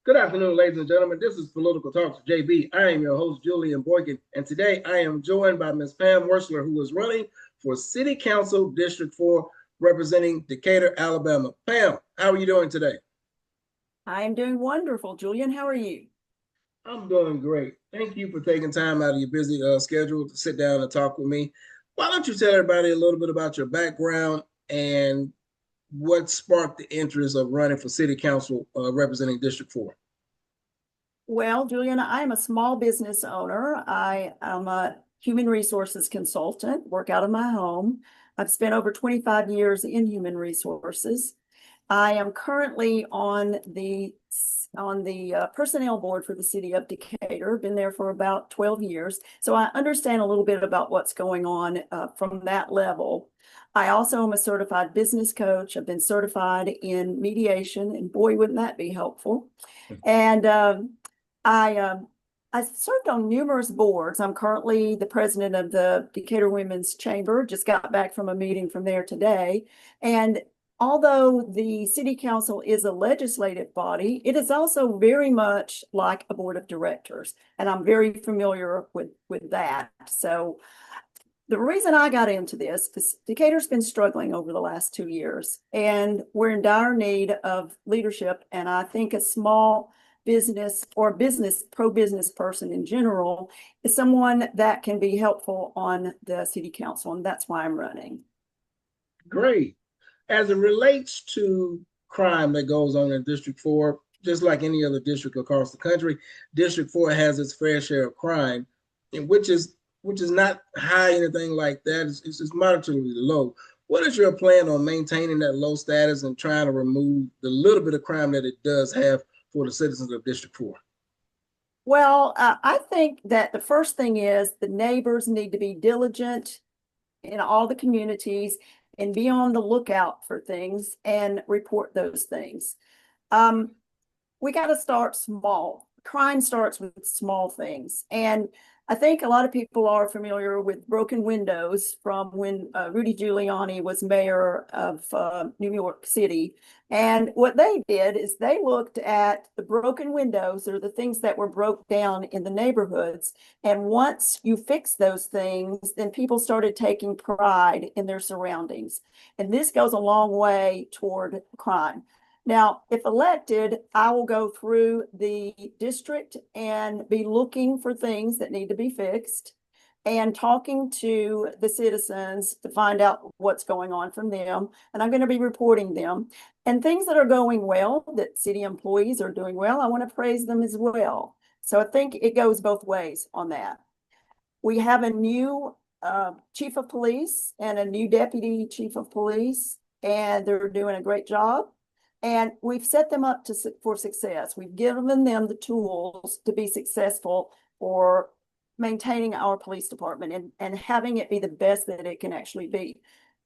Good afternoon, ladies and gentlemen. This is Political Talks with JB. I am your host, Julian Boykin, and today I am joined by Ms. Pam Werstler, who is running for City Council District 4, representing Decatur, Alabama. Pam, how are you doing today? I am doing wonderful. Julian, how are you? I'm doing great. Thank you for taking time out of your busy schedule to sit down and talk with me. Why don't you tell everybody a little bit about your background and what sparked the interest of running for City Council representing District 4? Well, Julian, I am a small business owner. I am a human resources consultant, work out of my home. I've spent over 25 years in human resources. I am currently on the personnel board for the city of Decatur. Been there for about 12 years, so I understand a little bit about what's going on from that level. I also am a certified business coach. I've been certified in mediation, and boy, wouldn't that be helpful. And I um, I served on numerous boards. I'm currently the president of the Decatur Women's Chamber. Just got back from a meeting from there today. And although the city council is a legislative body, it is also very much like a board of directors. And I'm very familiar with that. So the reason I got into this is Decatur's been struggling over the last 2 years, and we're in dire need of leadership. And I think a small business or pro-business person in general is someone that can be helpful on the city council, and that's why I'm running. Great. As it relates to crime that goes on in District 4, just like any other district across the country, District 4 has its fair share of crime, and which is not high, anything like that. It's moderately low. What is your plan on maintaining that low status and trying to remove the little bit of crime that it does have for the citizens of District 4? Well, I think that the first thing is the neighbors need to be diligent in all the communities and be on the lookout for things and report those things. Um, we got to start small. Crime starts with small things. And I think a lot of people are familiar with broken windows from when Rudy Giuliani was mayor of New York City. And what they did is they looked at the broken windows or the things that were broke down in the neighborhoods. And once you fix those things, then people started taking pride in their surroundings. And this goes a long way toward crime. Now, if elected, I will go through the district and be looking for things that need to be fixed and talking to the citizens to find out what's going on from them. And I'm going to be reporting them. And things that are going well, that city employees are doing well, I want to praise them as well. So I think it goes both ways on that. We have a new chief of police and a new deputy chief of police, and they're doing a great job. And we've set them up for success. We've given them the tools to be successful for maintaining our police department and having it be the best that it can actually be.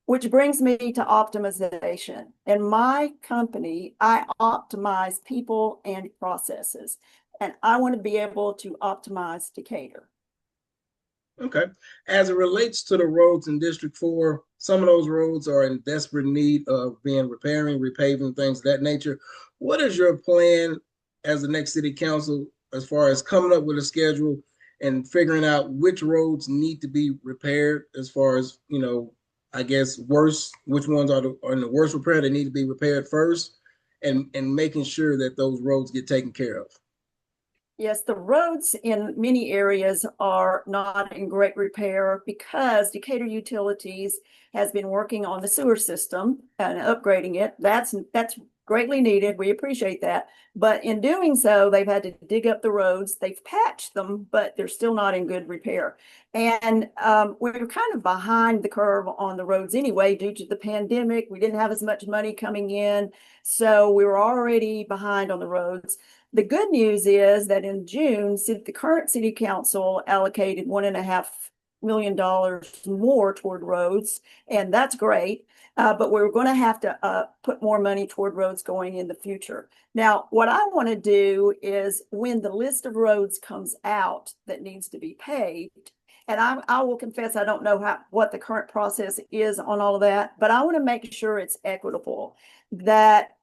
Which brings me to optimization. In my company, I optimize people and processes, and I want to be able to optimize Decatur. Okay. As it relates to the roads in District 4, some of those roads are in desperate need of being repairing, repaving, things of that nature. What is your plan as the next city council as far as coming up with a schedule and figuring out which roads need to be repaired as far as, I guess worse, which ones are in the worst repair that need to be repaired first, and making sure that those roads get taken care of? Yes, the roads in many areas are not in great repair because Decatur Utilities has been working on the sewer system and upgrading it. That's greatly needed. We appreciate that. But in doing so, they've had to dig up the roads. They've patched them, but they're still not in good repair. And we're kind of behind the curve on the roads anyway due to the pandemic. We didn't have as much money coming in, so we were already behind on the roads. The good news is that in June, the current city council allocated $1.5 million more toward roads, and that's great. But we're going to have to put more money toward roads going in the future. Now, what I want to do is when the list of roads comes out that needs to be paved, and I will confess I don't know what the current process is on all of that, but I want to make sure it's equitable, that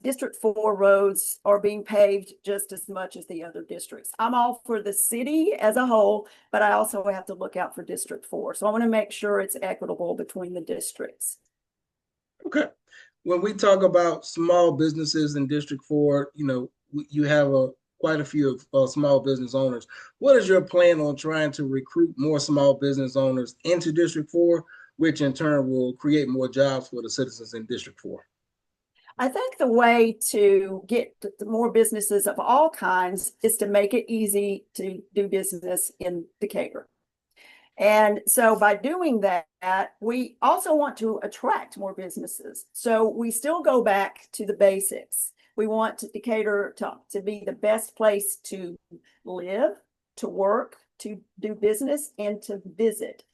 District 4 roads are being paved just as much as the other districts. I'm all for the city as a whole, but I also have to look out for District 4. So I want to make sure it's equitable between the districts. Okay. When we talk about small businesses in District 4, you have quite a few of small business owners. What is your plan on trying to recruit more small business owners into District 4, which in turn will create more jobs for the citizens in District 4? I think the way to get more businesses of all kinds is to make it easy to do business in Decatur. And so by doing that, we also want to attract more businesses. So we still go back to the basics. We want Decatur to be the best place to live, to work, to do business, and to visit.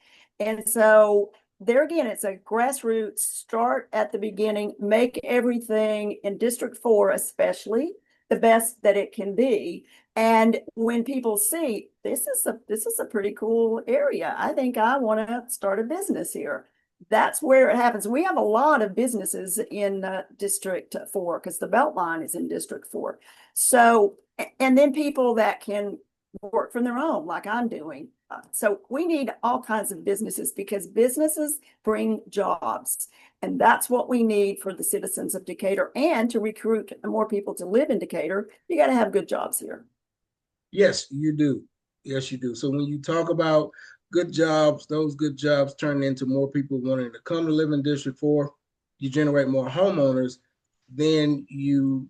And so there again, it's a grassroots start at the beginning, make everything in District 4, especially the best that it can be. And when people see this is a pretty cool area, I think I want to start a business here. That's where it happens. We have a lot of businesses in District 4 because the Beltline is in District 4. So, and then people that can work from their own, like I'm doing. So we need all kinds of businesses because businesses bring jobs. And that's what we need for the citizens of Decatur. And to recruit more people to live in Decatur, you got to have good jobs here. Yes, you do. Yes, you do. So when you talk about good jobs, those good jobs turn into more people wanting to come to live in District 4, you generate more homeowners, then you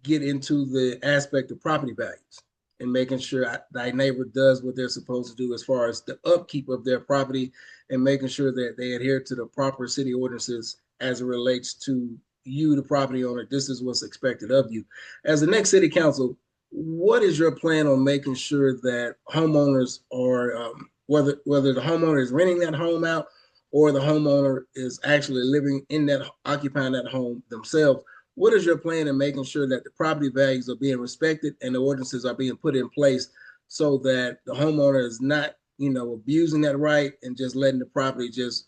get into the aspect of property values and making sure thy neighbor does what they're supposed to do as far as the upkeep of their property and making sure that they adhere to the proper city ordinances as it relates to you, the property owner. This is what's expected of you. As the next city council, what is your plan on making sure that homeowners are, whether the homeowner is renting that home out or the homeowner is actually living in that, occupying that home themselves? What is your plan in making sure that the property values are being respected and the ordinances are being put in place so that the homeowner is not, abusing that right and just letting the property just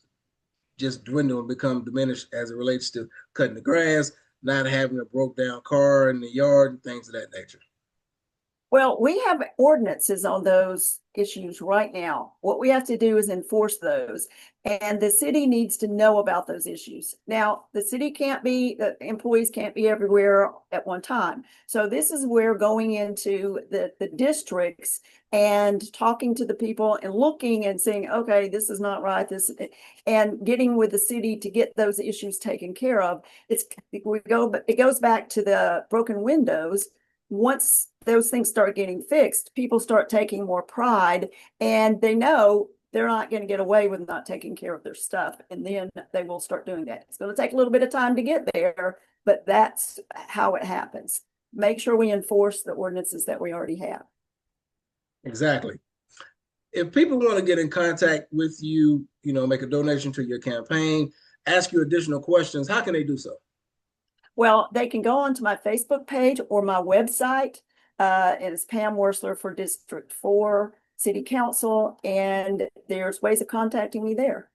dwindle and become diminished as it relates to cutting the grass, not having a broke down car in the yard and things of that nature? Well, we have ordinances on those issues right now. What we have to do is enforce those. And the city needs to know about those issues. Now, the employees can't be everywhere at one time. So this is where going into the districts and talking to the people and looking and saying, okay, this is not right. And getting with the city to get those issues taken care of. It goes back to the broken windows. Once those things start getting fixed, people start taking more pride and they know they're not going to get away with not taking care of their stuff. And then they will start doing that. It's going to take a little bit of time to get there, but that's how it happens. Make sure we enforce the ordinances that we already have. Exactly. If people want to get in contact with you, make a donation to your campaign, ask you additional questions, how can they do so? Well, they can go onto my Facebook page or my website. It is Pam Werstler for District 4 City Council, and there's ways of contacting me there.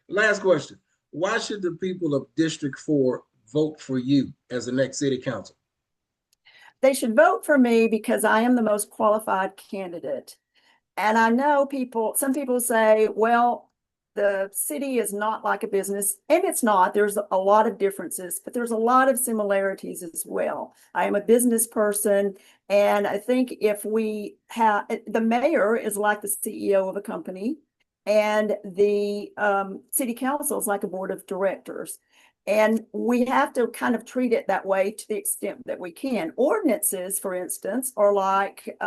Last question. Why should the people of District 4 vote for you as the next city council? They should vote for me because I am the most qualified candidate. And I know some people say, well, the city is not like a business, and it's not. There's a lot of differences, but there's a lot of similarities as well. I am a business person, and I think if we have the mayor is like the CEO of a company, and the city council is like a board of directors. And we have to kind of treat it that way to the extent that we can. Ordinances, for instance, are like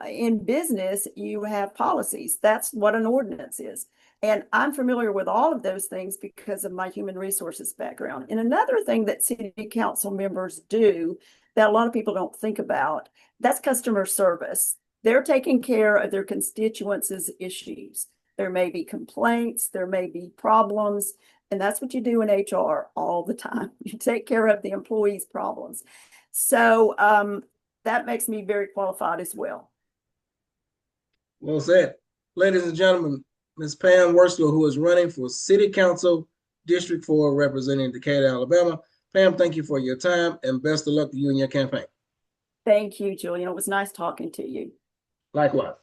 in business, you have policies. That's what an ordinance is. And I'm familiar with all of those things because of my human resources background. And another thing that city council members do that a lot of people don't think about, that's customer service. They're taking care of their constituents' issues. There may be complaints, there may be problems, and that's what you do in HR all the time. You take care of the employees' problems. So that makes me very qualified as well. Well said. Ladies and gentlemen, Ms. Pam Werstler, who is running for City Council District 4 representing Decatur, Alabama. Pam, thank you for your time and best of luck to you and your campaign. Thank you, Julian. It was nice talking to you. Likewise.